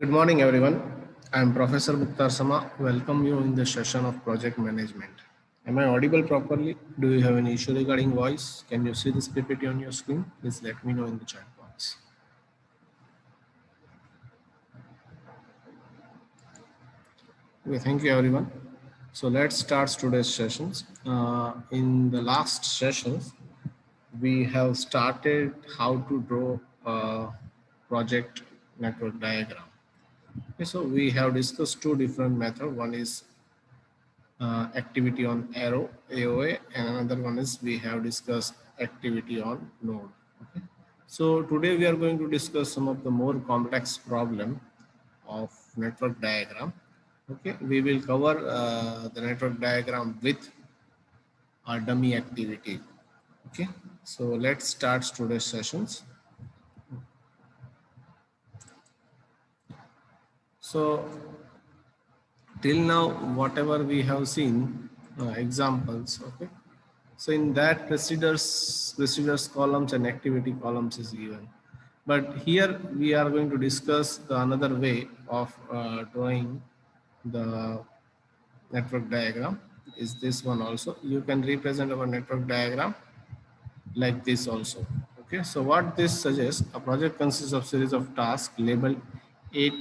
Good morning, everyone. I am Professor Mukhtar Sama. Welcome you in the session of project management. Am I audible properly? Do you have any issue regarding voice? Can you see this PPT on your screen? Please let me know in the chat box. Okay, thank you, everyone. So let's start today's sessions. In the last sessions, we have started how to draw a project network diagram. Okay, so we have discussed two different methods. One is activity on arrow AOA, and another one is we have discussed activity on node. Okay. So today we are going to discuss some of the more complex problem of network diagram. Okay, we will cover the network diagram with our dummy activity. Okay, so let's start today's sessions. So till now, whatever we have seen examples. Okay, so in that procedures columns and activity columns is given. But here we are going to discuss the another way of drawing the network diagram is this one also. You can represent our network diagram like this also. Okay, so what this suggests, a project consists of series of tasks labeled A,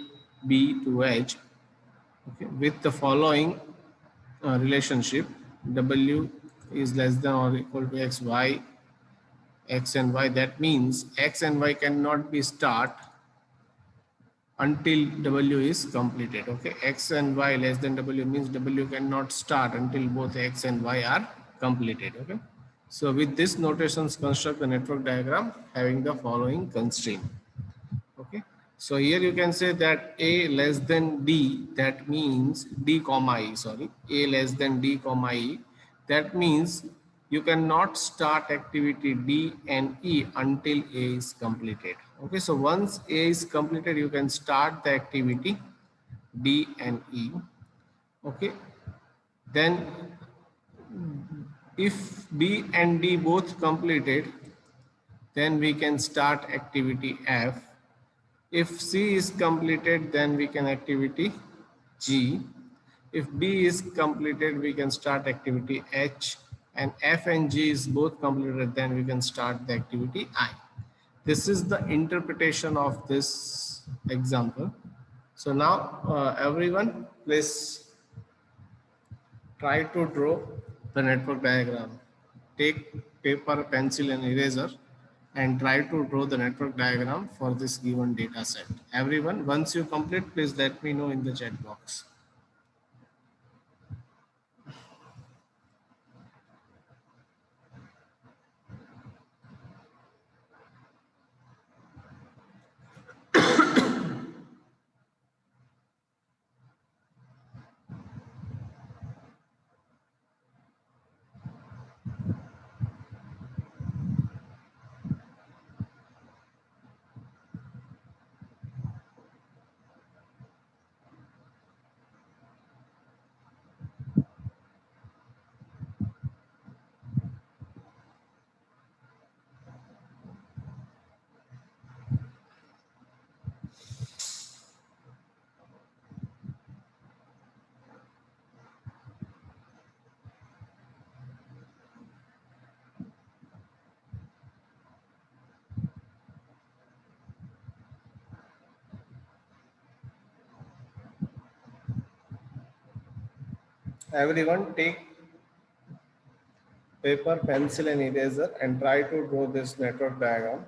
B to H, okay, with the following relationship: W is less than or equal to X, Y, X and Y. That means X and Y cannot be start until W is completed. Okay, X and Y less than W means W cannot start until both X and Y are completed. Okay, so with this notations construct the network diagram having the following constraint. Okay, so here you can say that A less than D, that means D comma E, sorry, A less than D comma E, that means you cannot start activity D and E until A is completed. Okay, so once A is completed, you can start the activity D and E. Okay, then if B and D both completed, then we can start activity F. If C is completed, then we can activity G. If D is completed, we can start activity H, and F and G is both completed, then we can start the activity I. This is the interpretation of this example. So now everyone, please try to draw the network diagram. Take paper, pencil and eraser and try to draw the network diagram for this given data set. Everyone, once you complete, please let me know in the chat box. Everyone, take paper, pencil and eraser and try to draw this network diagram.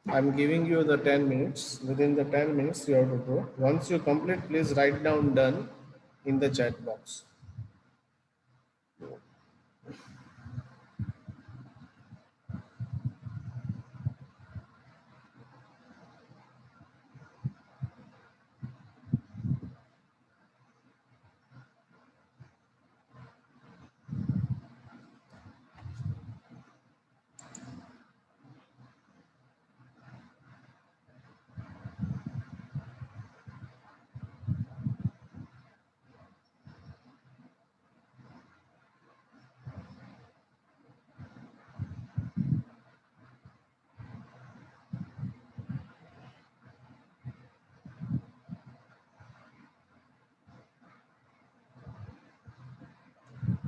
I'm giving you the 10 minutes. Within the 10 minutes, you have to draw. Once you complete, please write down done in the chat box.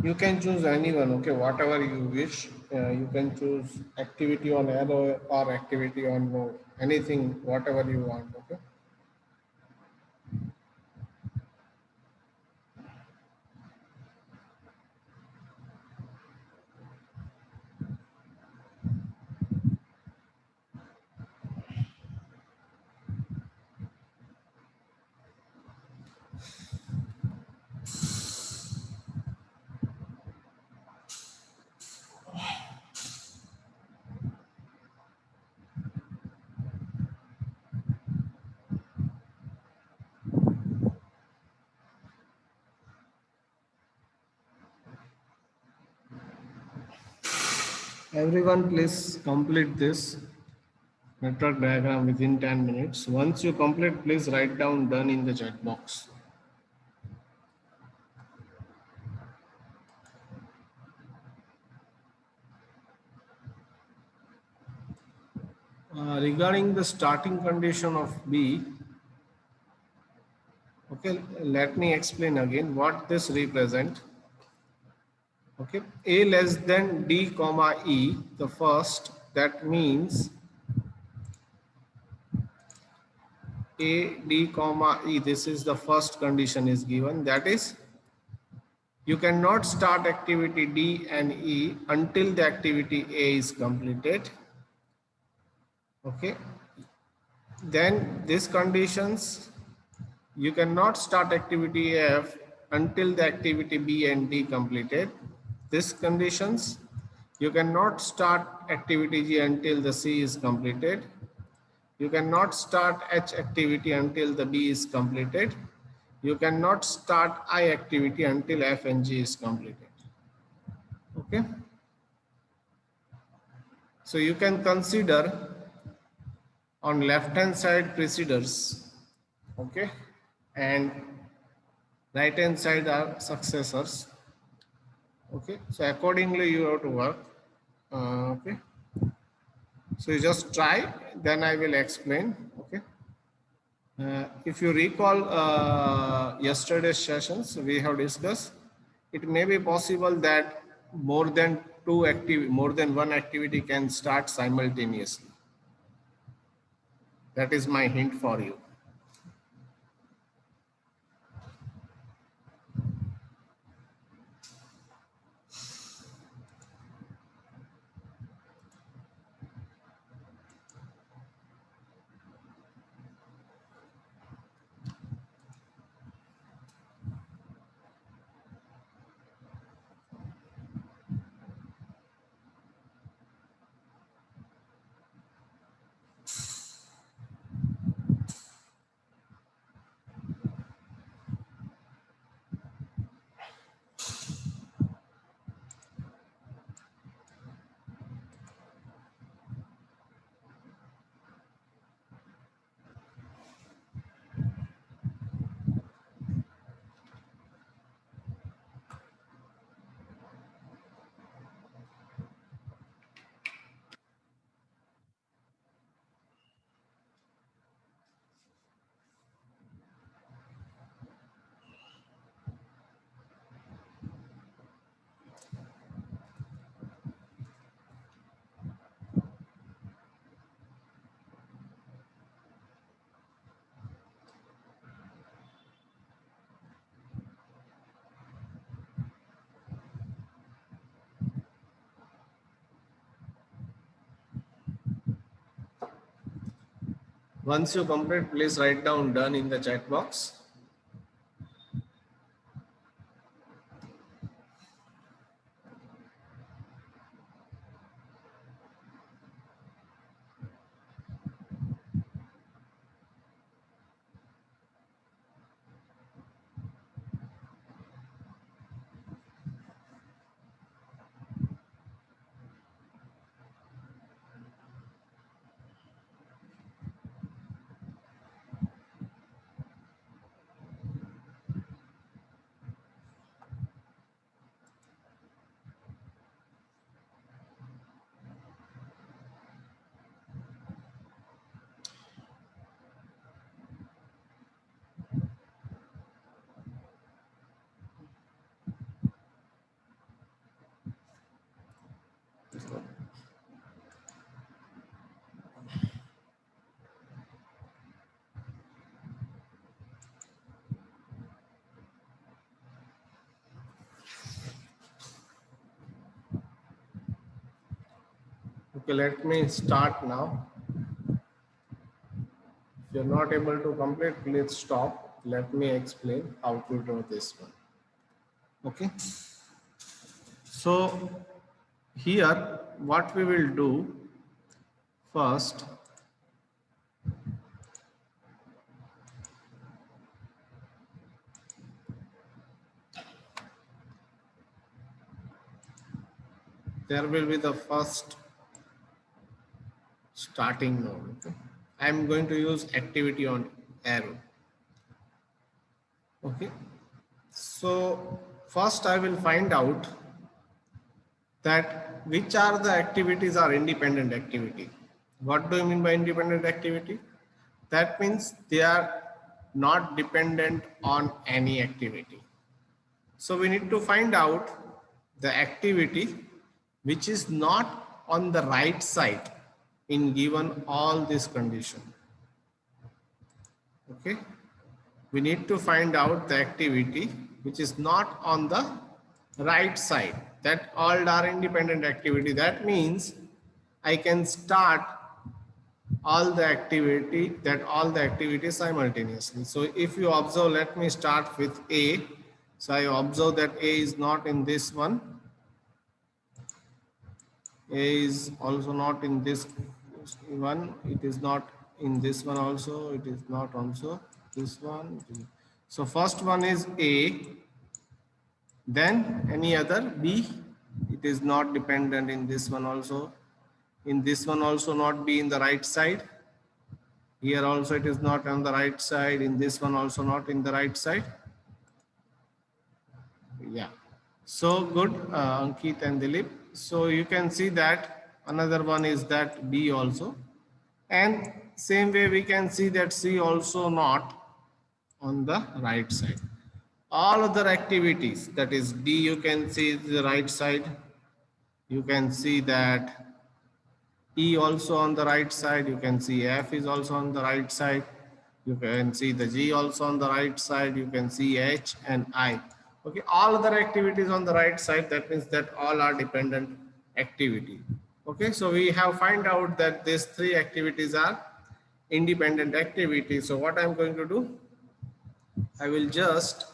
You can choose anyone, okay, whatever you wish. You can choose activity on arrow or activity on node, anything, whatever you want, okay. Everyone, please complete this network diagram within 10 minutes. Once you complete, please write down done in the chat box. Regarding the starting condition of B, okay, let me explain again what this represent. Okay, A less than D comma E, the first, that means A, D comma E, this is the first condition is given, that is you cannot start activity D and E until the activity A is completed. Okay, then these conditions, you cannot start activity F until the activity B and D completed. These conditions, you cannot start activity G until the C is completed. You cannot start H activity until the B is completed. You cannot start I activity until F and G is completed. Okay. So you can consider on left hand side preceders. Okay. And right hand side are successors. Okay. So accordingly you have to work. Okay. So you just try, then I will explain. Okay. If you recall yesterday's sessions, we have discussed, it may be possible that more than one activity can start simultaneously. That is my hint for you. Once you complete, please write down done in the chat box. Okay, let me start now. If you're not able to complete, please stop. Let me explain how to do this one. Okay. So here, what we will do first, there will be the first starting node. Okay. I am going to use activity on arrow. Okay. So first I will find out that which are the activities are independent activity. What do you mean by independent activity? That means they are not dependent on any activity. So we need to find out the activity which is not on the right side in given all this condition. Okay. We need to find out the activity which is not on the right side. That all are independent activity. That means I can start all the activities simultaneously. So if you observe, let me start with A. So I observe that A is not in this one. A is also not in this one. It is not in this one also. It is not also this one. So first one is A. Then any other B. It is not dependent in this one also. In this one also not be in the right side. Here also it is not on the right side. In this one also not in the right side. Yeah. So good, Ankit and Dilip. So you can see that another one is that B also. And same way we can see that C also not on the right side. All other activities, that is D, you can see the right side. You can see that E also on the right side. You can see F is also on the right side. You can see the G also on the right side. You can see H and I. Okay, all other activities on the right side. That means that all are dependent activity. Okay, so we have find out that these three activities are independent activities. So what I'm going to do, I will just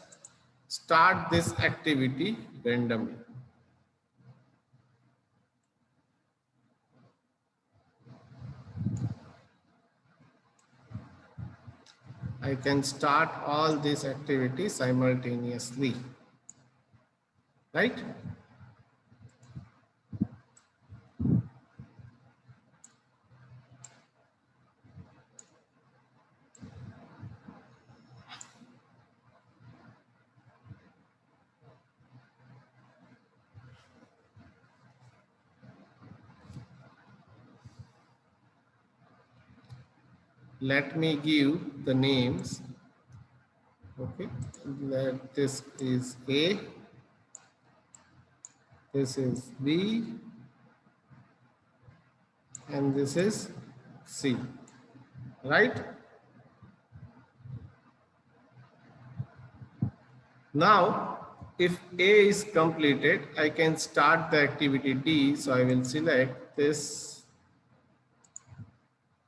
start this activity randomly. I can start all these activities simultaneously, right? Let me give the names. Okay, that this is A, this is B, and this is C, right? Now, if A is completed, I can start the activity D. So I will select this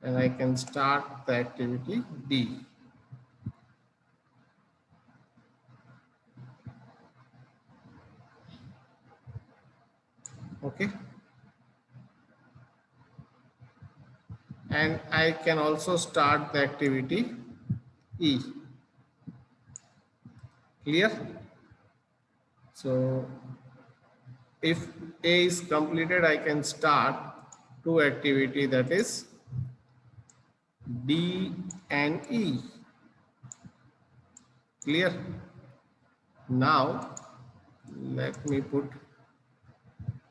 and I can start the activity D. Okay. And I can also start the activity E. Clear? So if A is completed, I can start two activity, that is D and E. Clear? Now let me put,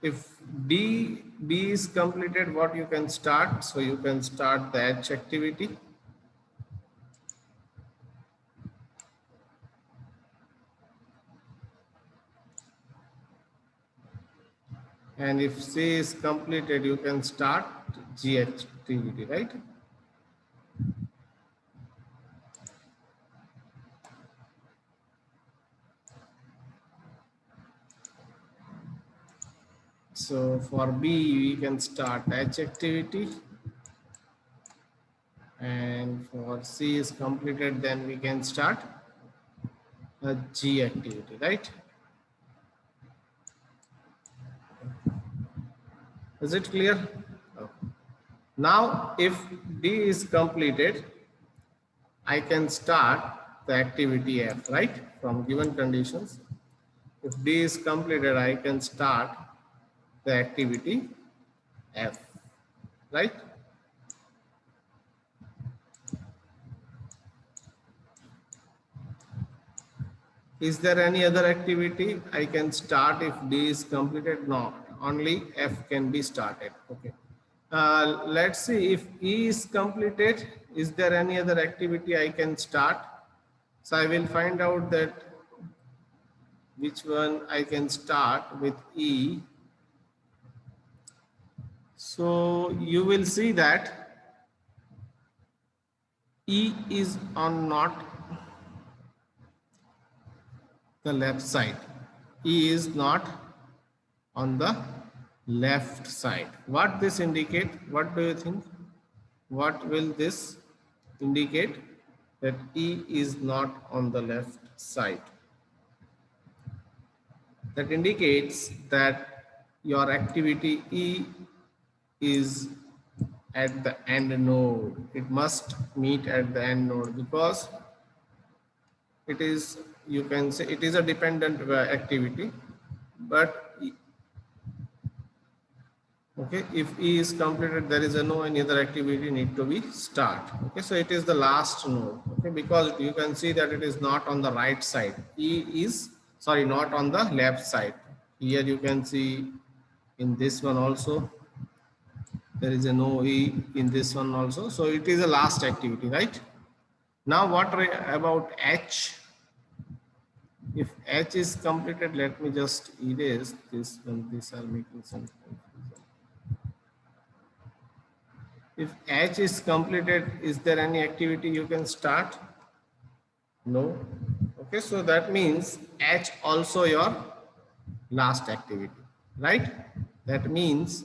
if B is completed, what you can start? So you can start the H activity. And if C is completed, you can start G activity, right? So for B we can start H activity, and for C is completed, then we can start a G activity, right? Is it clear? Okay. Now if D is completed, I can start the activity F, right? From given conditions, if D is completed, I can start the activity F, right? Is there any other activity I can start if D is completed? No, only F can be started. Okay. Let's see if E is completed. Is there any other activity I can start? So I will find out that which one I can start with E. So you will see that E is on not the left side. E is not on the left side. What this indicate? What do you think? What will this indicate? That E is not on the left side. That indicates that your activity E is at the end node. It must meet at the end node because it is, you can say it is a dependent activity, but okay, if E is completed, there is a no any other activity need to be start. Okay, so it is the last node. Okay, because you can see that it is not on the right side. E is, sorry, not on the left side. Here you can see in this one also there is a no E in this one also. So it is a last activity, right? Now what about H? If H is completed, let me just erase this one. These are making some confusion. If H is completed, is there any activity you can start? No. Okay, so that means H also your last activity, right? That means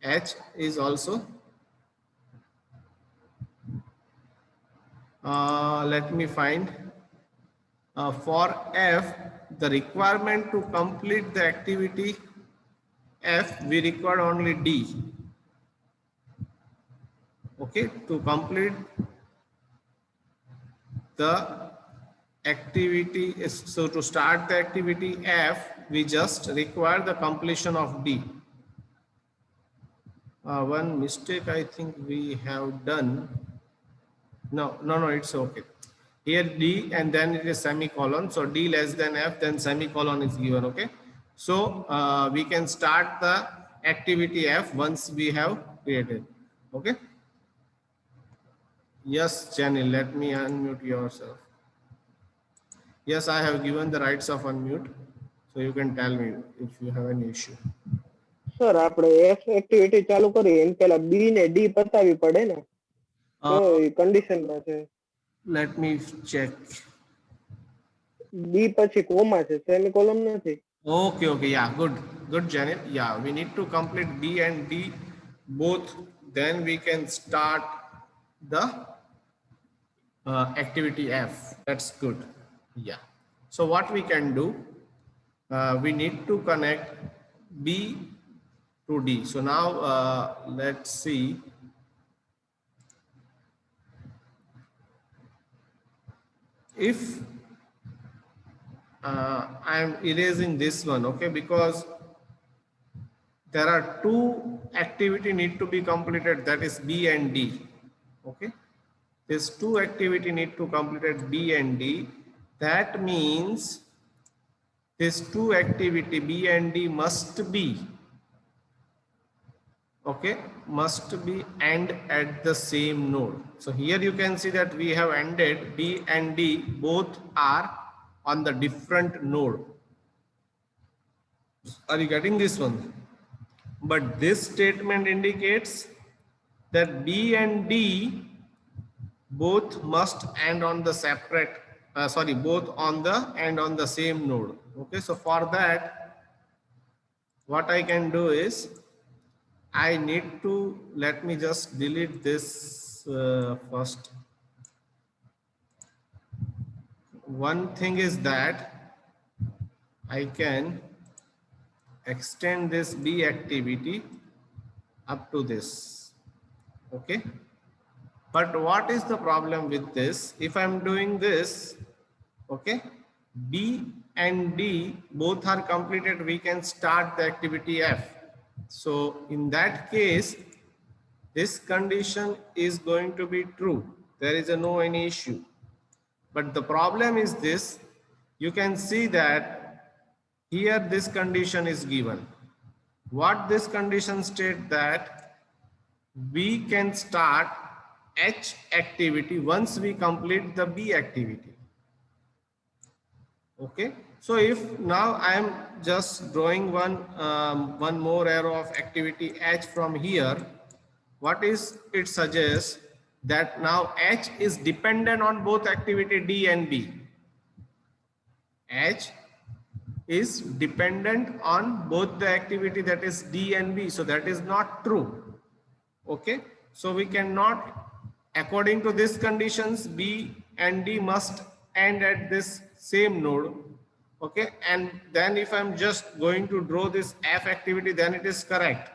H is also, let me find, for F, the requirement to complete the activity F, we require only D. Okay, to complete the activity is, so to start the activity F, we just require the completion of D. One mistake I think we have done. No, it's okay. Here D and then it is semicolon. So D less than F, then semicolon is given. Okay. So we can start the activity F once we have created. Okay. Yes, Jenny, let me unmute yourself. Yes, I have given the rights of unmute. So you can tell me if you have any issue. Sir આપણે F activity ચાલુ કરી એમ પહેલા બી ને D પતાવી પડે ને તો કન્ડિશનમાં છે Let me check. બી પછી કોમા છે સેમિકોલન નથી. Okay, yeah, good Janet. Yeah, we need to complete B and D both, then we can start the activity F. That's good. Yeah, so what we can do, we need to connect B to D. So now let's see. If I am erasing this one, okay, because there are two activity need to be completed, that is B and D. Okay, this two activity need to completed B and D. That means this two activity B and D must be, okay, must be end at the same node. So here you can see that we have ended B and D both are on the different node. Are you getting this one? But this statement indicates that B and D both must end on the separate, both on the and on the same node. Okay, so for that what I can do is I need to, let me just delete this first. One thing is that I can extend this B activity up to this. Okay. But what is the problem with this? If I'm doing this, okay, B and D both are completed, we can start the activity F. So in that case, this condition is going to be true. There is no any issue. But the problem is this, you can see that here this condition is given. What this condition state that we can start H activity once we complete the B activity. Okay, so if now I am just drawing one more arrow of activity H from here, what is it suggests that now H is dependent on both activity D and B. H is dependent on both the activity, that is D and B, so that is not true. Okay, so we cannot, according to these conditions, B and D must end at this same node. Okay, and then if I'm just going to draw this F activity, then it is correct.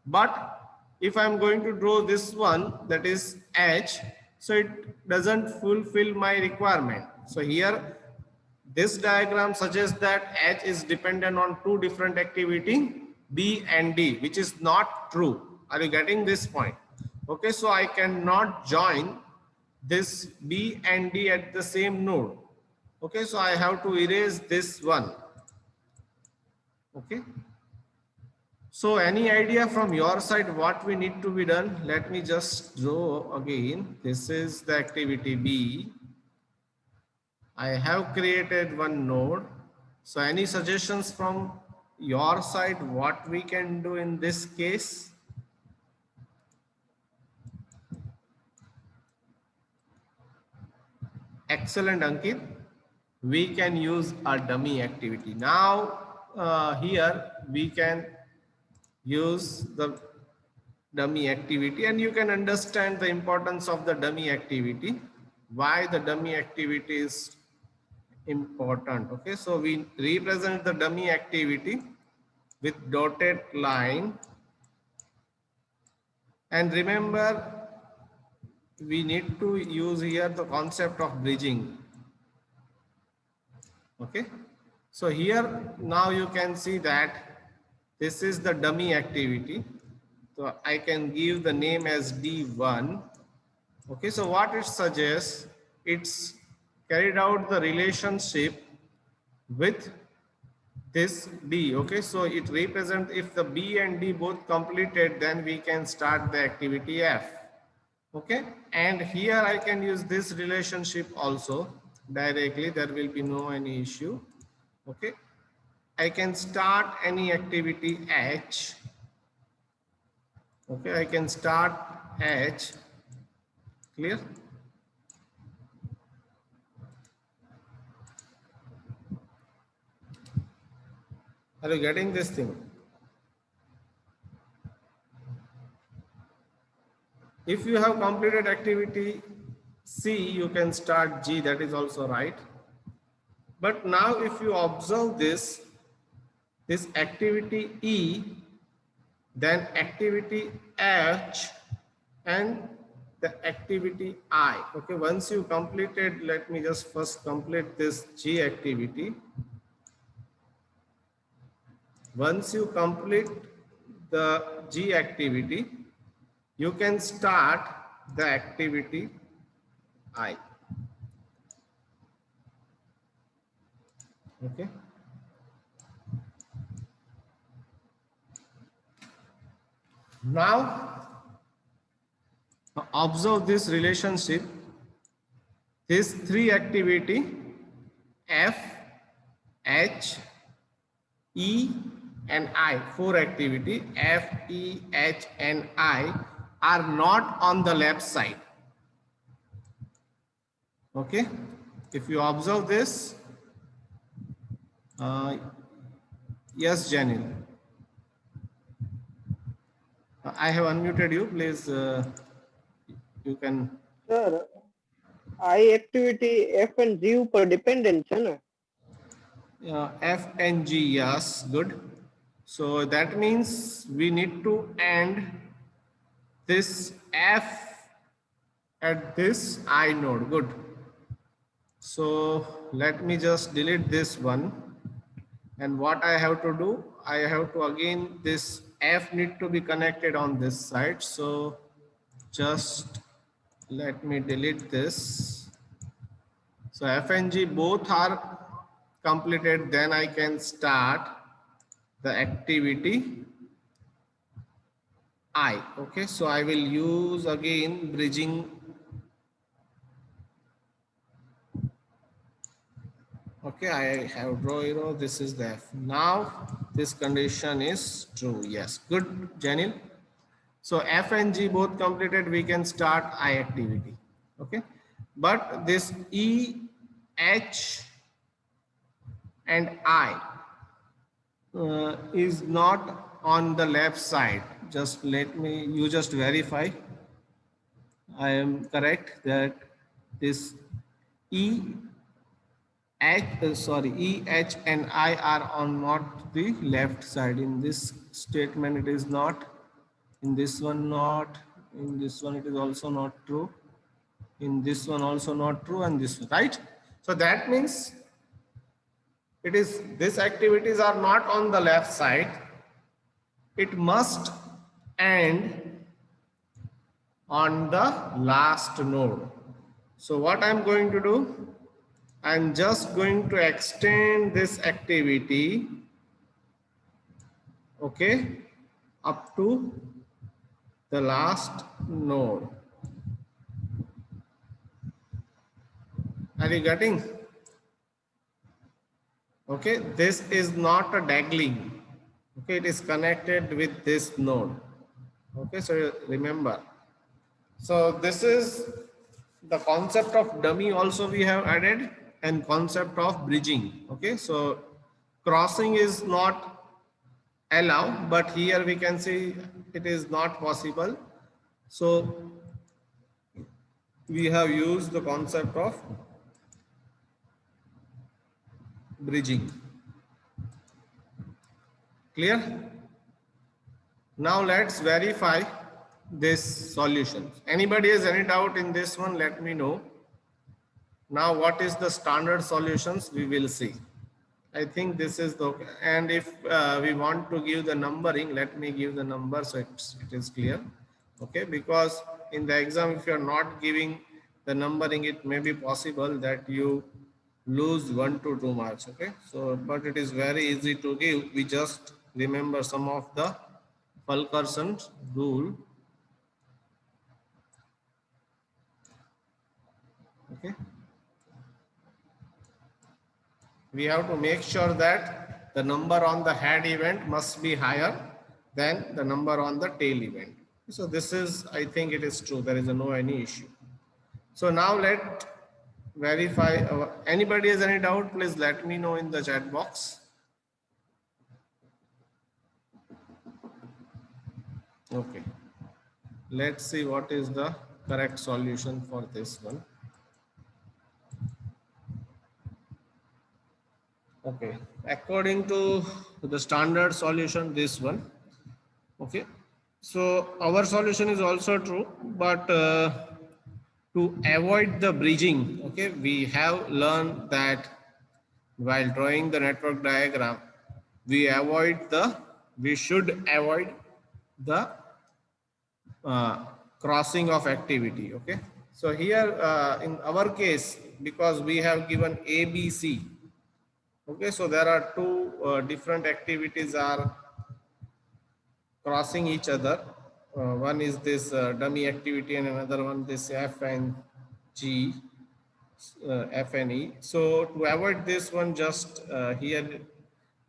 But if I'm going to draw this one, that is H, so it doesn't fulfill my requirement. So here this diagram suggests that H is dependent on two different activity, B and D, which is not true. Are you getting this point? Okay, so I cannot join this B and D at the same node. Okay, so I have to erase this one. Okay. So any idea from your side what we need to be done? Let me just draw again. This is the activity B. I have created one node. So any suggestions from your side what we can do in this case? Excellent, Ankit. We can use a dummy activity. Now here we can use the dummy activity, and you can understand the importance of the dummy activity, why the dummy activity is important. Okay, so we represent the dummy activity with dotted line, and remember we need to use here the concept of bridging. Okay, so here now you can see that this is the dummy activity, so I can give the name as D1. Okay, so what it suggests, it's carried out the relationship with this D. Okay, so it represents if the B and D both completed, then we can start the activity F. Okay, and here I can use this relationship also directly, there will be no any issue. Okay, I can start any activity H. Okay, I can start H. Clear? Are you getting this thing? If you have completed activity C, you can start G, that is also right. But now if you observe this activity E, then activity H, and the activity I. Okay, once you completed, let me just first complete this G activity. Once you complete the G activity, you can start the activity I. Okay. Now observe this relationship. This three activity F, H, E and I, four activity F, E, H and I are not on the left side. Okay, if you observe this, yes, Janil. I have unmuted you. Please, you can. Sir I activity F and G ઉપર dependent છે ને? F and G, yes, good. So that means we need to end this F at this I node. Good. So let me just delete this one. And what I have to do, I have to again, this F need to be connected on this side. So just let me delete this. So F and G both are completed, then I can start the activity I. Okay, so I will use again bridging. Okay, I have draw arrow. This is the F. Now this condition is true. Yes, good, Janil. So F and G both completed, we can start I activity. Okay, but this E, H and I is not on the left side. Just let me, you just verify I am correct that this E, E, H and I are on not the left side. In this statement it is not, in this one not, in this one it is also not true, in this one also not true, and this one, right? So that means it is, these activities are not on the left side. It must end on the last node. So what I'm going to do, I'm just going to extend this activity, okay, up to the last node. Are you getting? Okay, this is not a dangling. Okay, it is connected with this node. Okay, so remember. So this is the concept of dummy also we have added, and concept of bridging. Okay, so crossing is not allowed, but here we can see it is not possible. So we have used the concept of bridging. Clear? Now let's verify this solution. Anybody has any doubt in this one, let me know. Now what is the standard solutions, we will see. I think this is the, and if we want to give the numbering, let me give the number so it is clear. Okay, because in the exam if you are not giving the numbering, it may be possible that you lose 1 to 2 marks. Okay, so but it is very easy to give. We just remember some of the Fulkerson's rule. Okay, we have to make sure that the number on the head event must be higher than the number on the tail event. So this is, I think it is true, there is no any issue. So now let verify. Anybody has any doubt, please let me know in the chat box. Okay, let's see what is the correct solution for this one. Okay, according to the standard solution, this one. Okay, so our solution is also true, but to avoid the bridging, okay, we have learned that while drawing the network diagram, we should avoid the crossing of activity. Okay, so here in our case, because we have given A, B, C. Okay, so there are two different activities are crossing each other. One is this dummy activity and another one this F and G, F and E. So to avoid this one, just here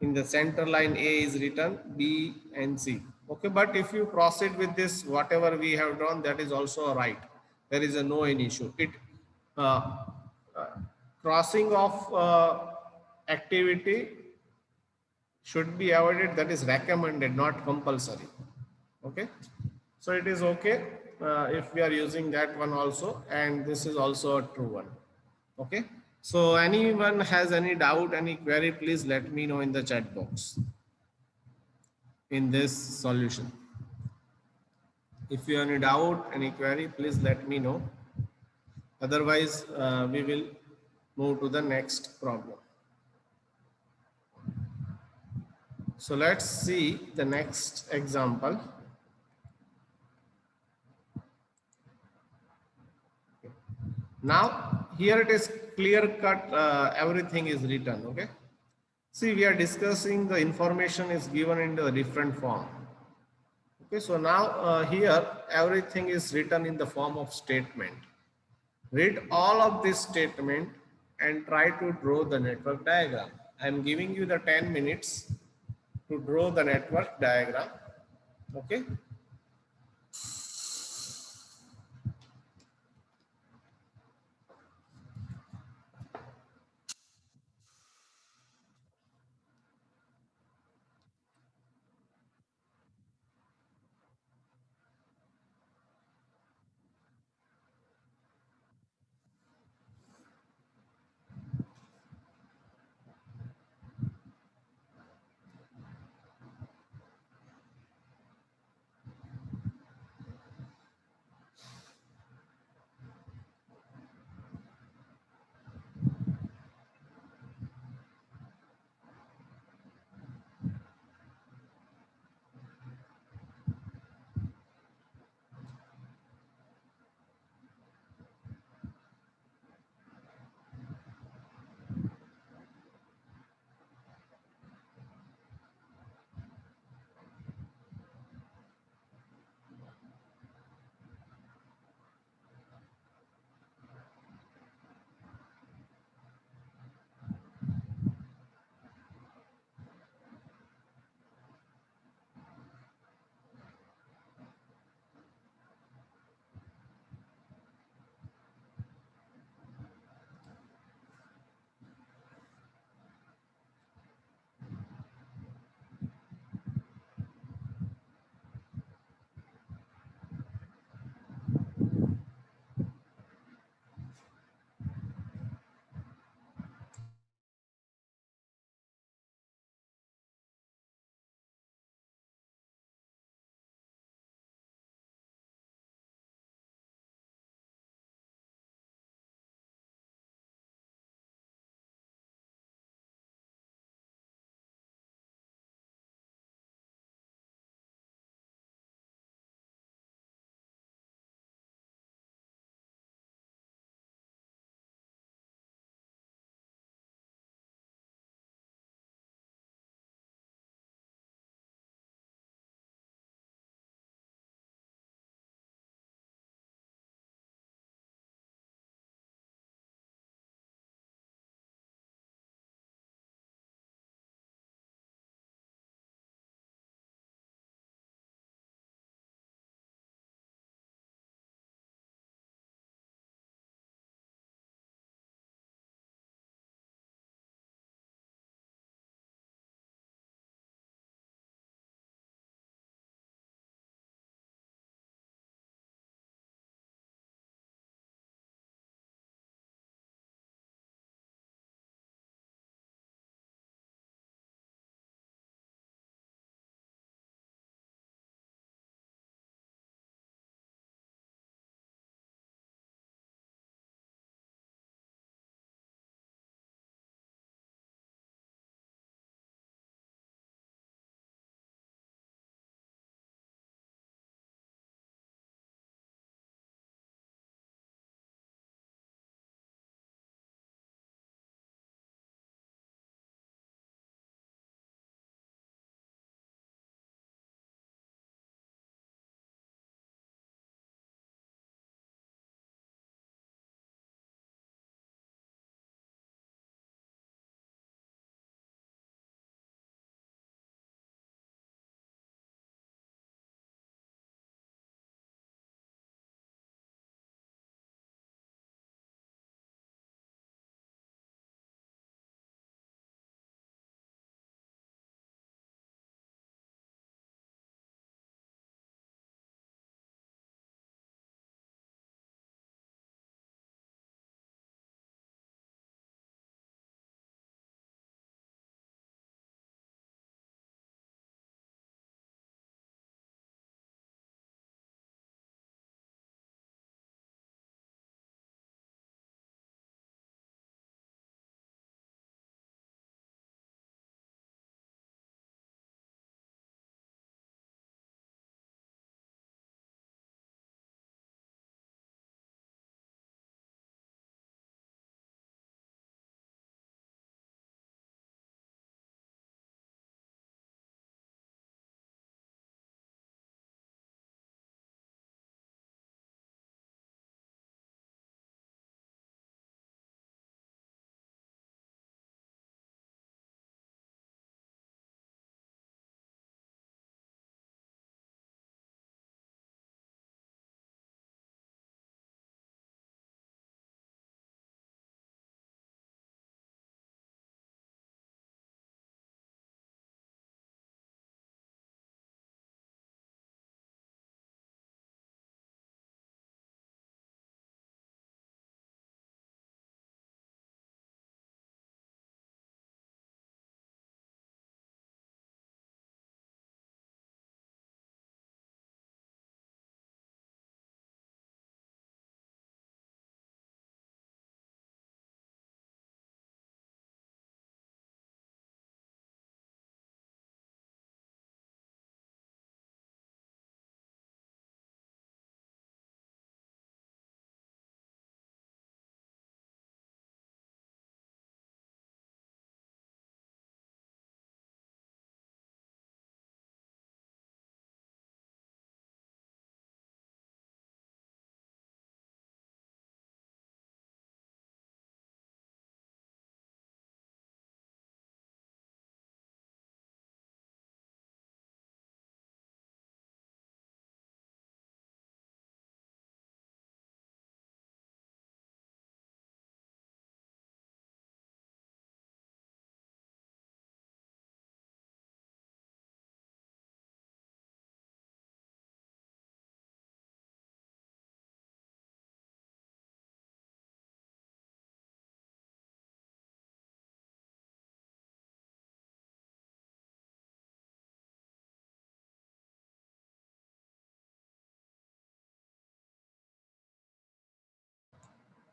in the center line A is written, B and C. Okay, but if you proceed with this, whatever we have drawn, that is also right. There is no any issue. It crossing of activity should be avoided. That is recommended, not compulsory. Okay, So it is okay if we are using that one also, and this is also a true one. Okay. So anyone has any doubt, any query, please let me know in the chat box in this solution. If you have any doubt, any query, please let me know. Otherwise, we will move to the next problem. So let's see the next example. Now here it is clear cut, everything is written. Okay. See, we are discussing the information is given in the different form. Okay, so now here everything is written in the form of statement. Read all of this statement and try to draw the network diagram. I am giving you the 10 minutes to draw the network diagram. Okay.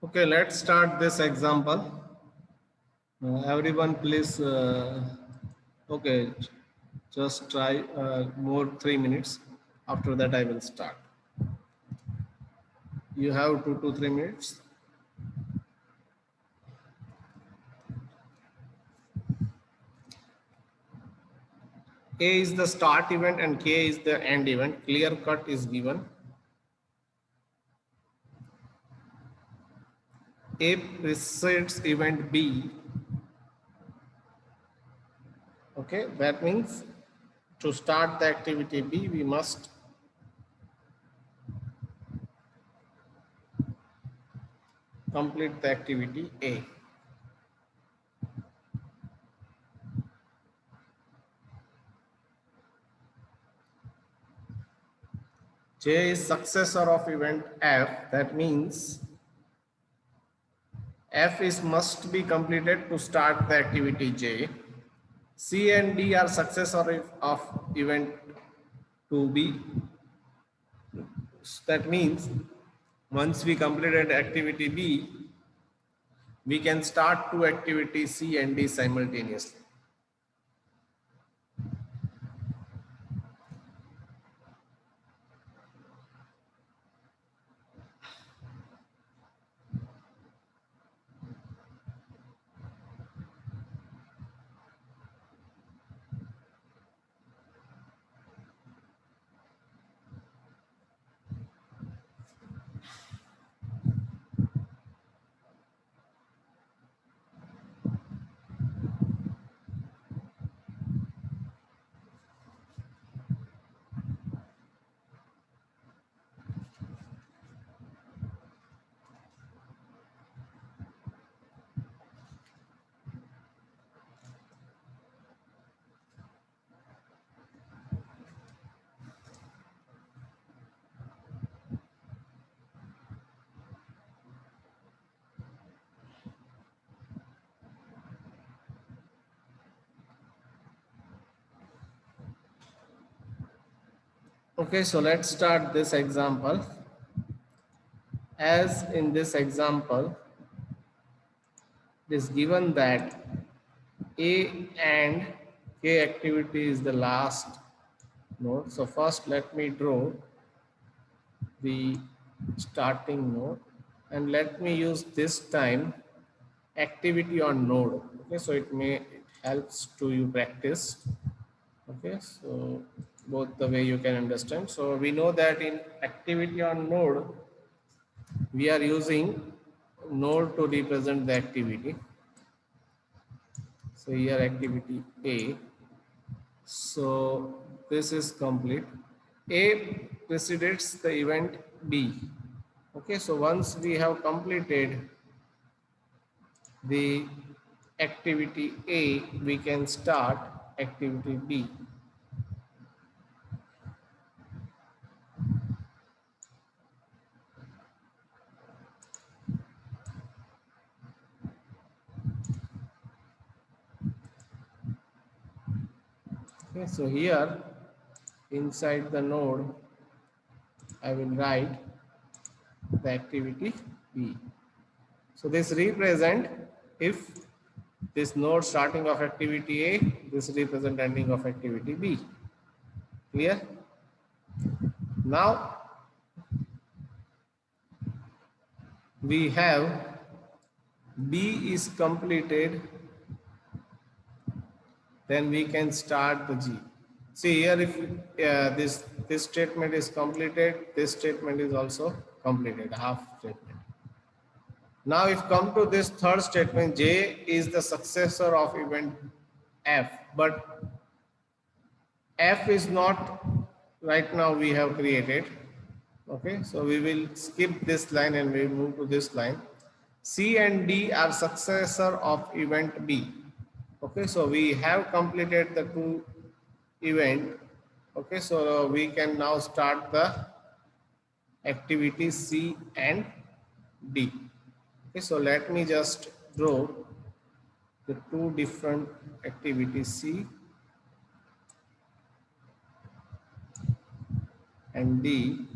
Okay, let's start this example. Everyone please, okay, just try more 3 minutes. After that I will start. You have 2 to 3 minutes. A is the start event and K is the end event. Clear cut is given. A precedes event B. Okay, that means to start the activity B, we must complete the activity A. J is successor of event F. That means F is must be completed to start the activity J. C and D are successor of event 2B. That means once we completed activity B, we can start two activities C and D simultaneously. Okay, so let's start this example. As in this example, it is given that A and K activity is the last node. So first let me draw the starting node and let me use this time activity on node. Okay, so it helps to you practice. Okay, so both the way you can understand. So we know that in activity on node, we are using node to represent the activity. So here activity A. So this is complete. A precedes the event B. Okay, so once we have completed the activity A, we can start activity B. Okay, so here inside the node, I will write the activity B. So this represent if this node starting of activity A, this represent ending of activity B. Clear? Now we have B is completed, then we can start the G. See here, if this statement is completed, this statement is also completed, half statement. Now if come to this third statement, J is the successor of event F, but F is not right now we have created. Okay, so we will skip this line and we move to this line. C and D are successor of event B. Okay, so we have completed the two event. Okay, so we can now start the activity C and D. Okay, so let me just draw the two different activities C and D.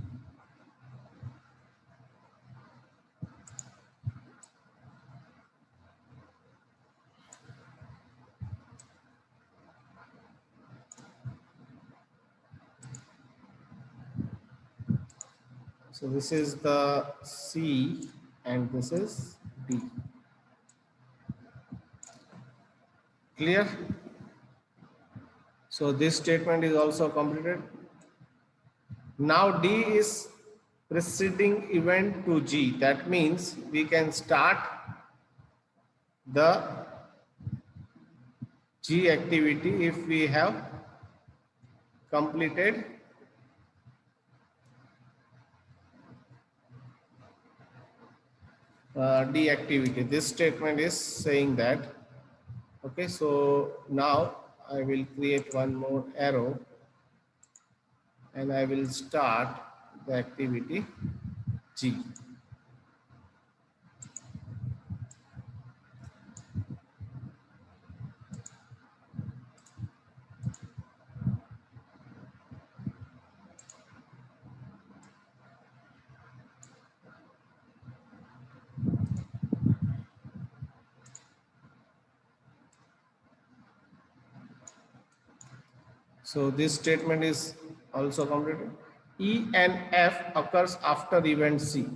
So this is the C and this is D. Clear? So this statement is also completed. Now D is preceding event to G. That means we can start the G activity if we have completed D activity. This statement is saying that. Okay, so now I will create one more arrow and I will start the activity G. So this statement is also completed. E and F occurs after event C.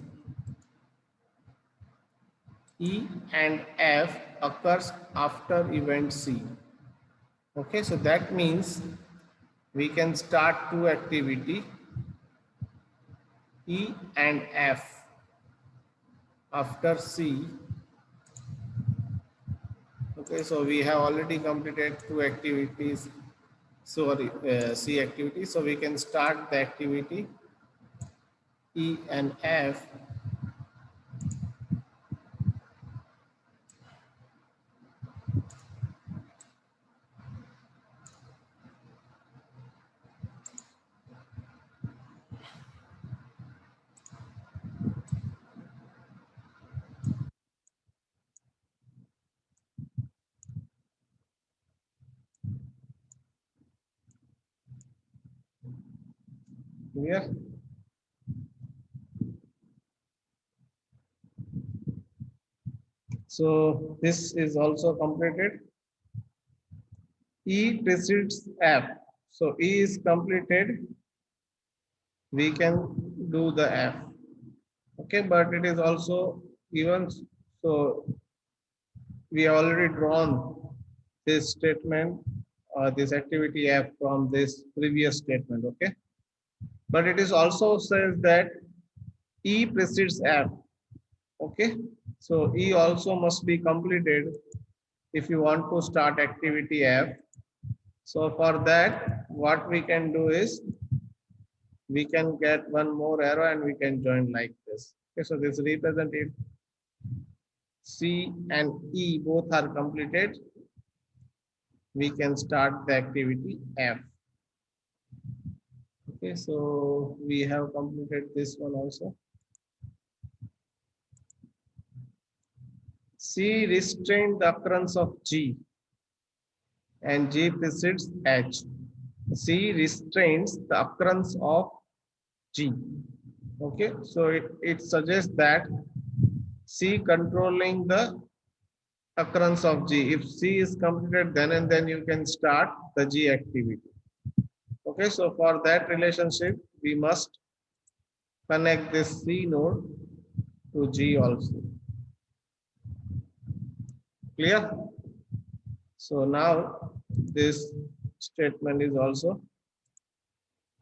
E and F occurs after event C. Okay, so that means we can start two activity E and F after C. Okay, so we have already completed two activities, sorry, C activity. So we can start the activity E and F here. So this is also completed. E precedes F. So E is completed. We can do the F. Okay, but it is also even so we have already drawn this statement or this activity F from this previous statement. Okay, but it is also says that E precedes F. Okay, so E also must be completed if you want to start activity F. So for that, what we can do is we can get one more arrow and we can join like this. Okay, so this represents it. C and E both are completed. We can start the activity F. Okay, so we have completed this one also. C restrained the occurrence of G and G precedes H. C restrains the occurrence of G. Okay, so it suggests that C controlling the occurrence of G. If C is completed, then and then you can start the G activity. Okay, so for that relationship, we must connect this C node to G also. Clear? So now this statement is also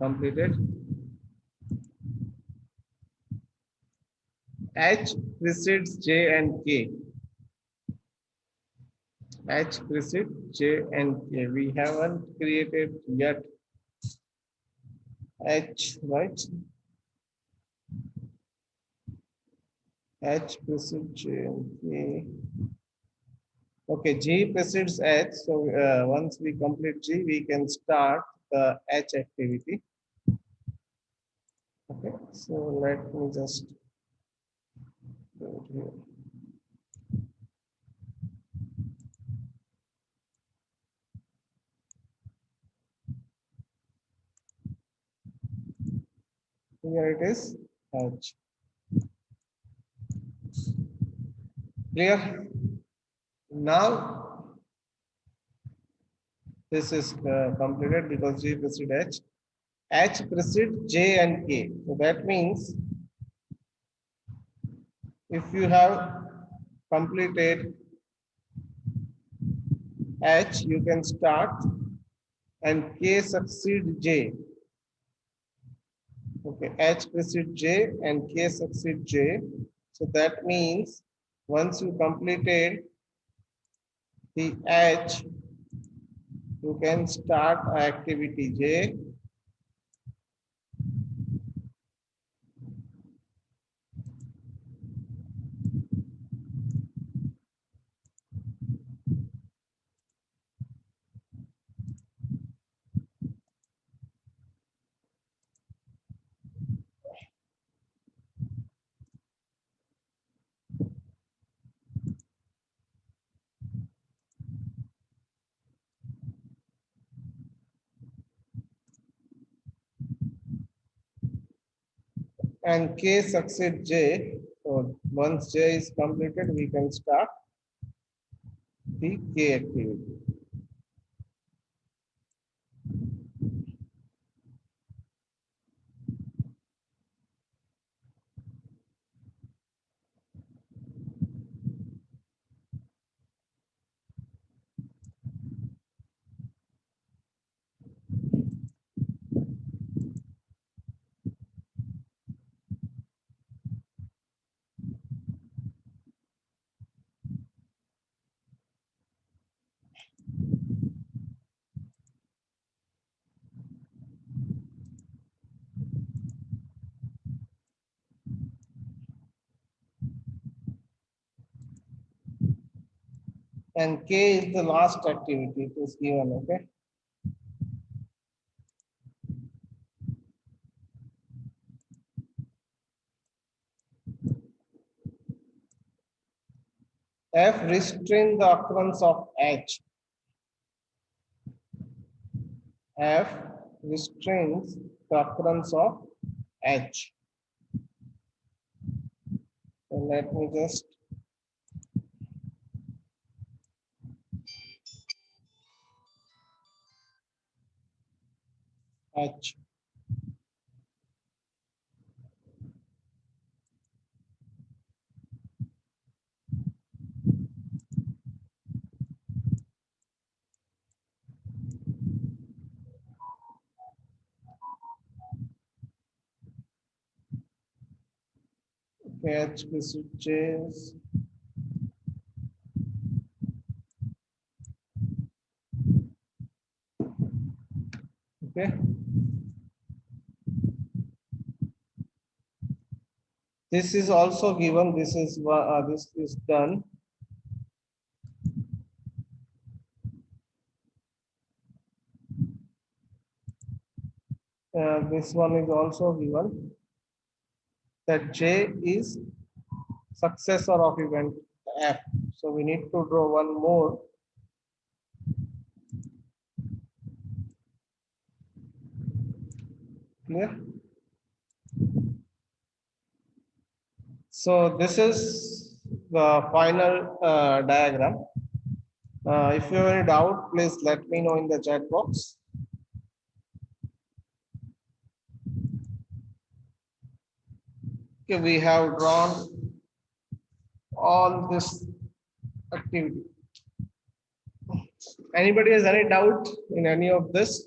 completed. H precedes J and K. H precedes J and K. We haven't created yet H, right? H precedes J and K. Okay, G precedes H. So once we complete G, we can start the H activity. Okay, so let me just do it here. Here it is, H. Clear? Now this is completed because G precedes H. H precedes J and K. So that means if you have completed H, you can start, and K succeed J. Okay, H precedes J and K succeed J. So that means once you completed the H, you can start activity J. And K succeed J. So once J is completed, we can start the K activity. And K is the last activity it is given, okay? F restrain the occurrence of H. F restrains the occurrence of H. So let me just H. Okay, H switches. Okay. This is also given. This is done. This one is also given that J is successor of event F. So we need to draw one more. Clear? So this is the final diagram. If you have any doubt, please let me know in the chat box. Okay, we have drawn all this activity. Anybody has any doubt in any of this?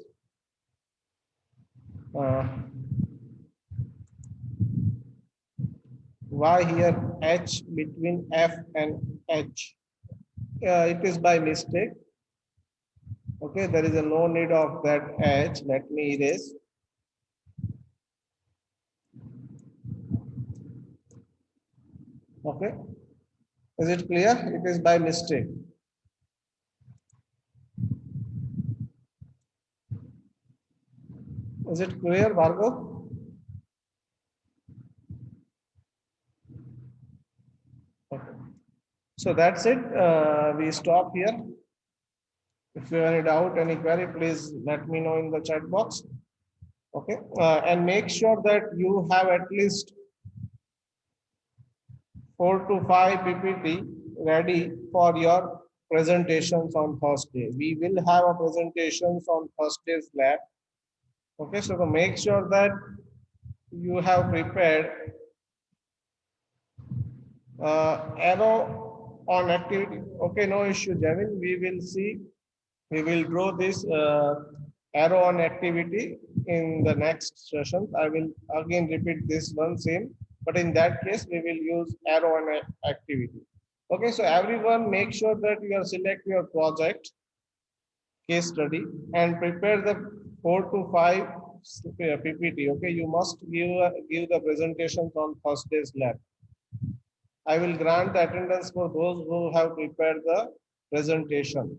Why here H between F and H? It is by mistake. Okay, there is a no need of that H. Let me erase. Okay, is it clear? It is by mistake. Is it clear, Bhargav? Okay. So that's it. We stop here. If you have any doubt, any query, please let me know in the chat box. Okay, and make sure that you have at least 4 to 5 PPT ready for your presentations on Thursday. We will have a presentations on Thursday's lab. Okay, so to make sure that you have prepared Arrow on activity. Okay, no issue, Javin. We will see. We will draw this arrow on activity in the next session. I will again repeat this one same, but in that case, we will use arrow on activity. Okay, so everyone make sure that you are select your project case study and prepare the 4 to 5 PPT. Okay, you must give the presentations on first day's lab. I will grant the attendance for those who have prepared the presentation.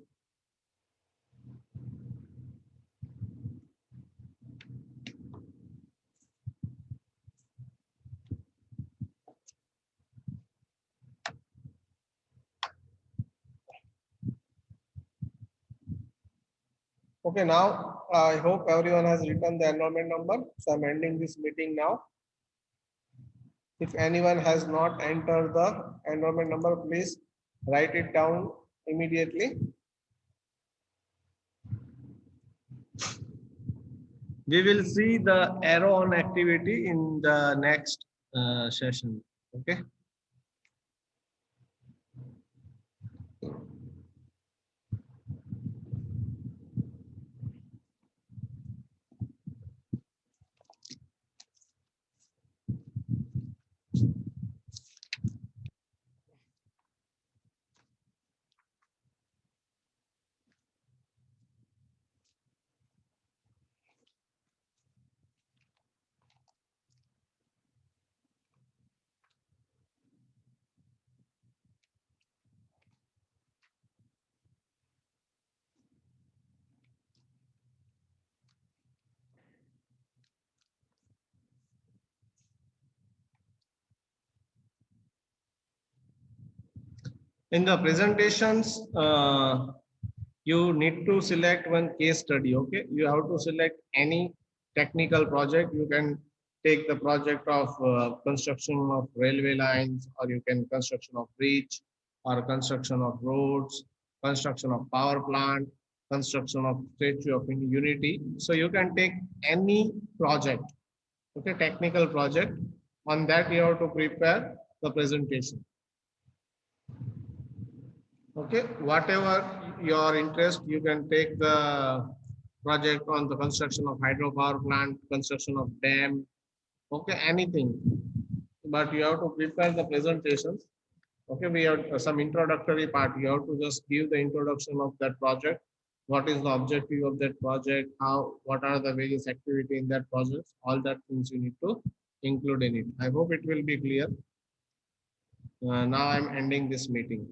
Okay, now I hope everyone has written the enrollment number. So I'm ending this meeting now. If anyone has not entered the enrollment number, please write it down immediately. We will see the arrow on activity in the next session. Okay. In the presentations, you need to select one case study. Okay, you have to select any technical project. You can take the project of construction of railway lines, or you can construction of bridge, or construction of roads, construction of power plant, construction of Statue of Unity. So you can take any project, okay, technical project. On that you have to prepare the presentation. Okay, whatever your interest, you can take the project on the construction of hydropower plant, construction of dam, okay, anything. But you have to prepare the presentations. Okay, we have some introductory part. You have to just give the introduction of that project. What is the objective of that project? What are the various activity in that project? All that things you need to include in it. I hope it will be clear. Now I'm ending this meeting.